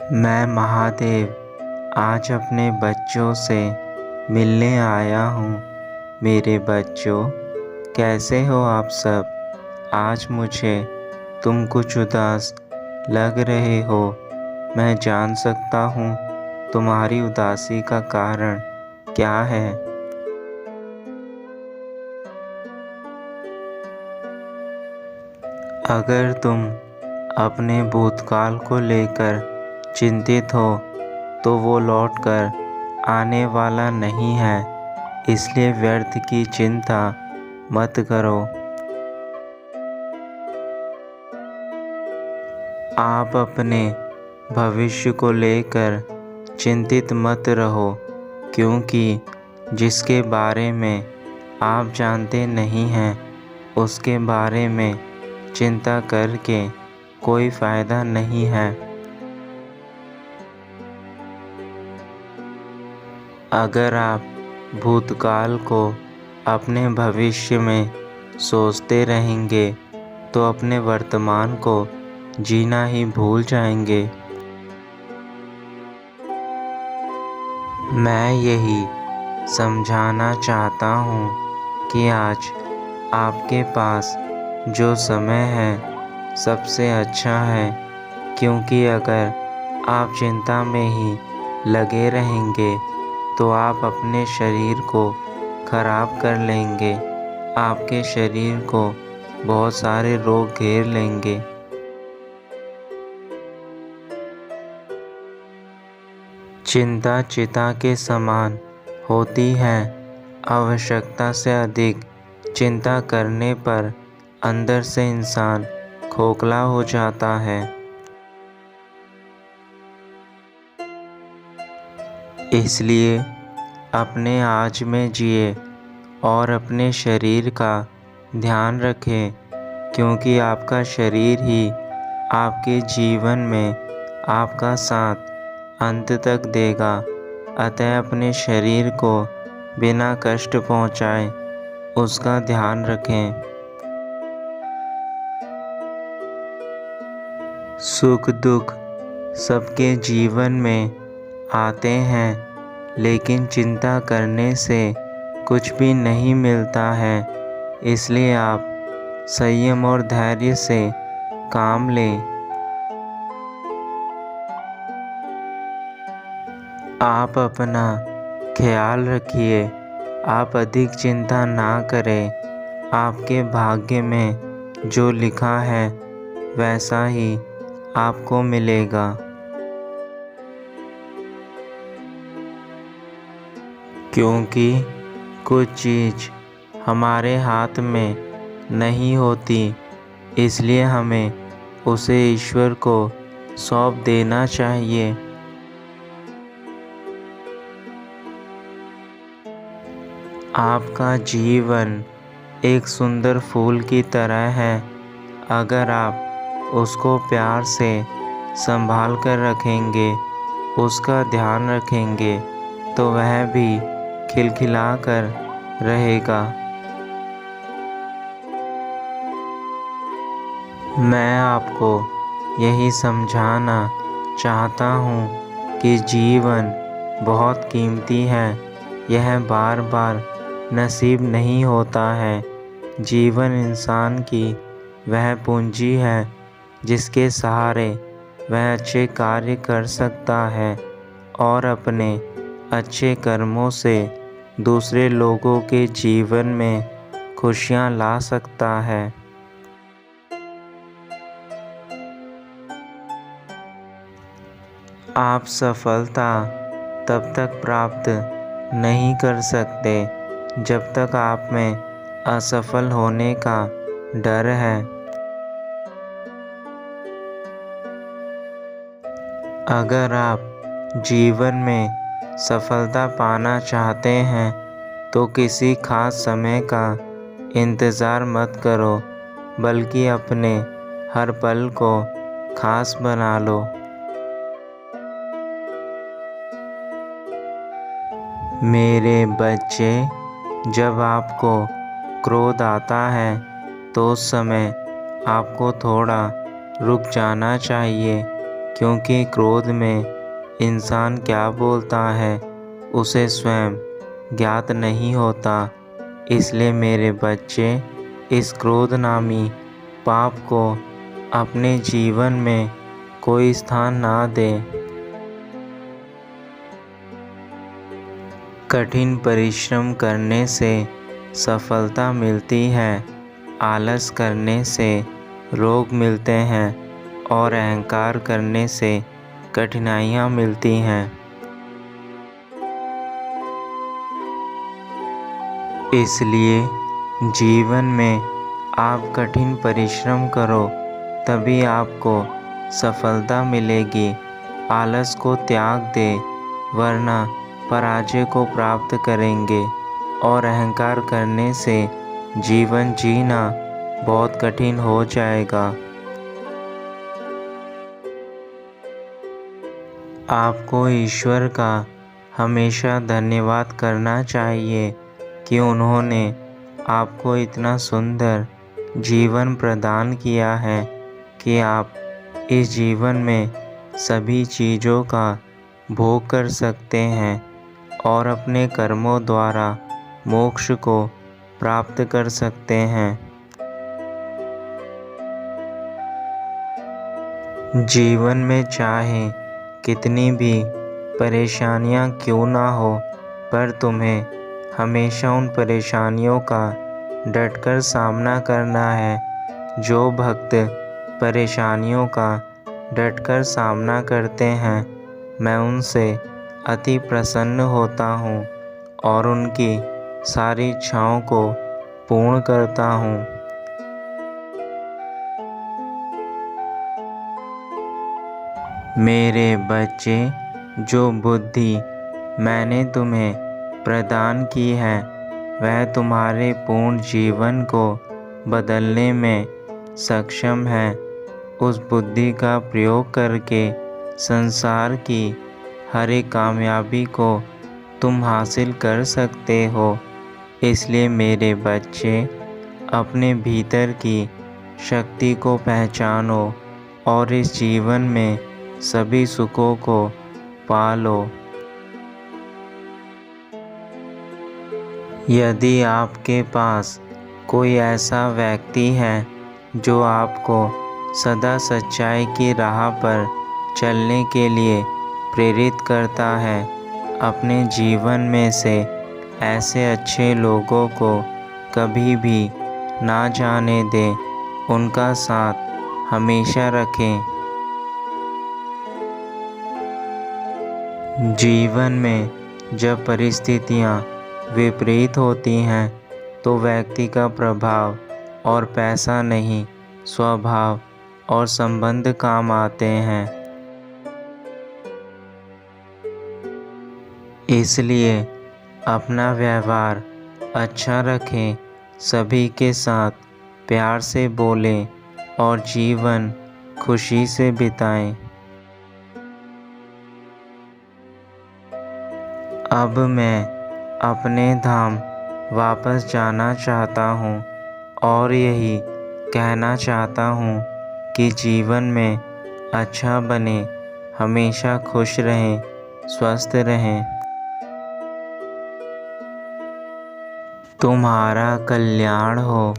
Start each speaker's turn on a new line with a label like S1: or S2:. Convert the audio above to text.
S1: मैं महादेव आज अपने बच्चों से मिलने आया हूँ। मेरे बच्चों, कैसे हो आप सब? आज मुझे तुम कुछ उदास लग रहे हो। मैं जान सकता हूँ तुम्हारी उदासी का कारण क्या है? अगर तुम अपने भूतकाल को लेकर चिंतित हो तो वो लौट कर आने वाला नहीं है, इसलिए व्यर्थ की चिंता मत करो। आप अपने भविष्य को लेकर चिंतित मत रहो, क्योंकि जिसके बारे में आप जानते नहीं हैं उसके बारे में चिंता करके कोई फ़ायदा नहीं है। अगर आप भूतकाल को अपने भविष्य में सोचते रहेंगे तो अपने वर्तमान को जीना ही भूल जाएंगे। मैं यही समझाना चाहता हूँ कि आज आपके पास जो समय है सबसे अच्छा है, क्योंकि अगर आप चिंता में ही लगे रहेंगे तो आप अपने शरीर को खराब कर लेंगे। आपके शरीर को बहुत सारे रोग घेर लेंगे। चिंता चिता के समान होती है। आवश्यकता से अधिक चिंता करने पर अंदर से इंसान खोखला हो जाता है। इसलिए अपने आज में जिए और अपने शरीर का ध्यान रखें, क्योंकि आपका शरीर ही आपके जीवन में आपका साथ अंत तक देगा। अतः अपने शरीर को बिना कष्ट पहुँचाए उसका ध्यान रखें। सुख दुख सबके जीवन में आते हैं, लेकिन चिंता करने से कुछ भी नहीं मिलता है। इसलिए आप संयम और धैर्य से काम लें। आप अपना ख्याल रखिए। आप अधिक चिंता ना करें। आपके भाग्य में जो लिखा है वैसा ही आपको मिलेगा। क्योंकि कुछ चीज़ हमारे हाथ में नहीं होती, इसलिए हमें उसे ईश्वर को सौंप देना चाहिए। आपका जीवन एक सुंदर फूल की तरह है। अगर आप उसको प्यार से संभाल कर रखेंगे, उसका ध्यान रखेंगे, तो वह भी खिलखिला कर रहेगा। मैं आपको यही समझाना चाहता हूँ कि जीवन बहुत कीमती है। यह बार बार नसीब नहीं होता है। जीवन इंसान की वह पूंजी है जिसके सहारे वह अच्छे कार्य कर सकता है और अपने अच्छे कर्मों से दूसरे लोगों के जीवन में खुशियाँ ला सकता है। आप सफलता तब तक प्राप्त नहीं कर सकते जब तक आप में असफल होने का डर है। अगर आप जीवन में सफलता पाना चाहते हैं तो किसी खास समय का इंतज़ार मत करो, बल्कि अपने हर पल को खास बना लो। मेरे बच्चे, जब आपको क्रोध आता है तो उस समय आपको थोड़ा रुक जाना चाहिए। क्योंकि क्रोध में इंसान क्या बोलता है उसे स्वयं ज्ञात नहीं होता। इसलिए मेरे बच्चे, इस क्रोध नामी पाप को अपने जीवन में कोई स्थान ना दें। कठिन परिश्रम करने से सफलता मिलती है, आलस करने से रोग मिलते हैं और अहंकार करने से कठिनाइयाँ मिलती हैं। इसलिए जीवन में आप कठिन परिश्रम करो, तभी आपको सफलता मिलेगी। आलस को त्याग दे, वरना पराजय को प्राप्त करेंगे और अहंकार करने से जीवन जीना बहुत कठिन हो जाएगा। आपको ईश्वर का हमेशा धन्यवाद करना चाहिए कि उन्होंने आपको इतना सुंदर जीवन प्रदान किया है कि आप इस जीवन में सभी चीज़ों का भोग कर सकते हैं और अपने कर्मों द्वारा मोक्ष को प्राप्त कर सकते हैं। जीवन में चाहे कितनी भी परेशानियां क्यों ना हो, पर तुम्हें हमेशा उन परेशानियों का डटकर सामना करना है। जो भक्त परेशानियों का डटकर सामना करते हैं, मैं उनसे अति प्रसन्न होता हूँ और उनकी सारी इच्छाओं को पूर्ण करता हूँ। मेरे बच्चे, जो बुद्धि मैंने तुम्हें प्रदान की है वह तुम्हारे पूर्ण जीवन को बदलने में सक्षम है। उस बुद्धि का प्रयोग करके संसार की हर एक कामयाबी को तुम हासिल कर सकते हो। इसलिए मेरे बच्चे, अपने भीतर की शक्ति को पहचानो और इस जीवन में सभी सुखों को पालो। यदि आपके पास कोई ऐसा व्यक्ति है जो आपको सदा सच्चाई की राह पर चलने के लिए प्रेरित करता है, अपने जीवन में से ऐसे अच्छे लोगों को कभी भी ना जाने दें। उनका साथ हमेशा रखें। जीवन में जब परिस्थितियाँ विपरीत होती हैं तो व्यक्ति का प्रभाव और पैसा नहीं, स्वभाव और संबंध काम आते हैं। इसलिए अपना व्यवहार अच्छा रखें, सभी के साथ प्यार से बोलें और जीवन खुशी से बिताएं। अब मैं अपने धाम वापस जाना चाहता हूँ और यही कहना चाहता हूँ कि जीवन में अच्छा बने, हमेशा खुश रहें, स्वस्थ रहें। तुम्हारा कल्याण हो।